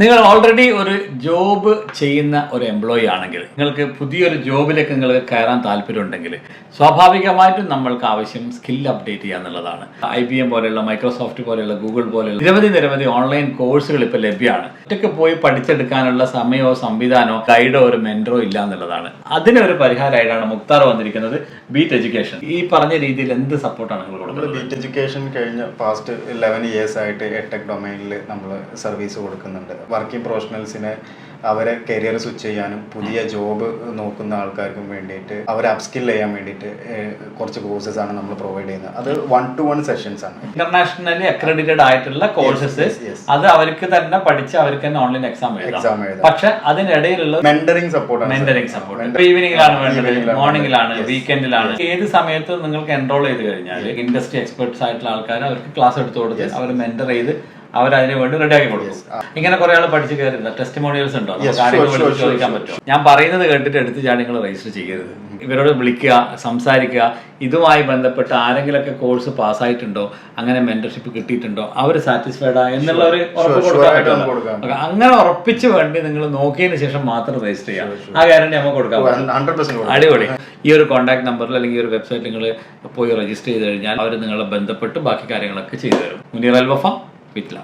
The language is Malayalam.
നിങ്ങൾ ഓൾറെഡി ഒരു ജോബ് ചെയ്യുന്ന ഒരു എംപ്ലോയി ആണെങ്കിൽ നിങ്ങൾക്ക് പുതിയൊരു ജോബിലേക്ക് നിങ്ങൾക്ക് കയറാൻ താല്പര്യമുണ്ടെങ്കിൽ സ്വാഭാവികമായിട്ടും നമ്മൾക്ക് ആവശ്യം സ്കിൽ അപ്ഡേറ്റ് ചെയ്യുക എന്നുള്ളതാണ്. IBM പോലെയുള്ള, മൈക്രോസോഫ്റ്റ് പോലെയുള്ള, ഗൂഗിൾ പോലെയുള്ള നിരവധി ഓൺലൈൻ കോഴ്സുകൾ ഇപ്പോൾ ലഭ്യമാണ്. ഒറ്റയ്ക്ക് പോയി പഠിച്ചെടുക്കാനുള്ള സമയമോ സംവിധാനമോ ഗൈഡോ ഒരു മെന്ററോ ഇല്ല എന്നുള്ളതാണ്. അതിനൊരു പരിഹാരമായിട്ടാണ് മുക്താർ വന്നിരിക്കുന്നത്. ബീറ്റ് എഡ്യൂക്കേഷൻ ഈ പറഞ്ഞ രീതിയിൽ എന്ത് സപ്പോർട്ടാണ് നിങ്ങൾ കൊടുക്കുന്നത്? ബീറ്റ് എഡ്യൂക്കേഷൻ കഴിഞ്ഞ പാസ്റ്റ് 11 years ആയിട്ട് എഡ്ടെക് ഡൊമൈനിൽ നമ്മൾ സർവീസ് കൊടുക്കുന്നുണ്ട്. വർക്കിംഗ് പ്രൊഫഷണൽസിനെ അവരെ കരിയർ സ്വിച്ച് ചെയ്യാനും പുതിയ ജോബ് നോക്കുന്ന ആൾക്കാർക്കും വേണ്ടിയിട്ട് അവരെ അപ്സ്കിൽ ചെയ്യാൻ വേണ്ടിയിട്ട് കുറച്ച് കോഴ്സസ് ആണ് നമ്മൾ പ്രൊവൈഡ് ചെയ്യുന്നത്. അത് 1-to-1 സെഷൻസ് ആണ്. ഇന്റർനാഷണലി അക്രഡിറ്റഡ് ആയിട്ടുള്ള കോഴ്സസ്. അത് അവർക്ക് തന്നെ പഠിച്ച് അവർക്ക് തന്നെ ഓൺലൈൻ എക്സാം എഴുതാം. പക്ഷെ അതിനിടയിലുള്ള മെന്ററിംഗ് സപ്പോർട്ട് ഈവനിങ്ങിലാണ് വേണ്ടത്, മോർണിംഗിലാണ്, വീക്കെൻഡിലാണ്, ഏത് സമയത്തും നിങ്ങൾക്ക് എൻറോൾ ചെയ്ത് കഴിഞ്ഞാൽ ഇൻഡസ്ട്രി എക്സ്പെർട്സ് ആയിട്ടുള്ള ആൾക്കാർ അവർക്ക് ക്ലാസ് എടുത്തു കൊടുത്ത് അവർ മെന്റർ ചെയ്ത് അവരതിന് വേണ്ടി റെഡിയാക്കി കൊടുക്കും. ഇങ്ങനെ കുറെ ആൾ പഠിച്ച് കയറുന്ന ടെസ്റ്റിമോണിയൽസ് ഉണ്ടോ? ചോദിക്കാൻ പറ്റുമോ? ഞാൻ പറയുന്നത് കേട്ടിട്ട് എടുത്ത് ചാടി നിങ്ങൾ രജിസ്റ്റർ ചെയ്യരുത്. ഇവരോട് വിളിക്കുക, സംസാരിക്കുക. ഇതുമായി ബന്ധപ്പെട്ട് ആരെങ്കിലൊക്കെ കോഴ്സ് പാസ്സായിട്ടുണ്ടോ, അങ്ങനെ മെന്റർഷിപ്പ് കിട്ടിയിട്ടുണ്ടോ, അവർ സാറ്റിസ്ഫൈഡ് എന്നുള്ള ഒരു ഉറപ്പ് കൊടുക്കാൻ പറ്റുമല്ലോ. അങ്ങനെ ഉറപ്പിച്ച് വേണ്ടി നിങ്ങൾ നോക്കിയതിന് ശേഷം മാത്രം രജിസ്റ്റർ ചെയ്യാം. ആ ഗ്യാരണ്ടി നമുക്ക് കൊടുക്കാം. അടിപൊളി. ഈ ഒരു കോൺടാക്ട് നമ്പറിൽ അല്ലെങ്കിൽ ഈ ഒരു വെബ്സൈറ്റ് നിങ്ങൾ പോയി രജിസ്റ്റർ ചെയ്ത് കഴിഞ്ഞാൽ അവർ നിങ്ങളെ ബന്ധപ്പെട്ട് ബാക്കി കാര്യങ്ങളൊക്കെ ചെയ്തു തരും. മുനീർ അൽ വഫ, വിറ്റ്ല.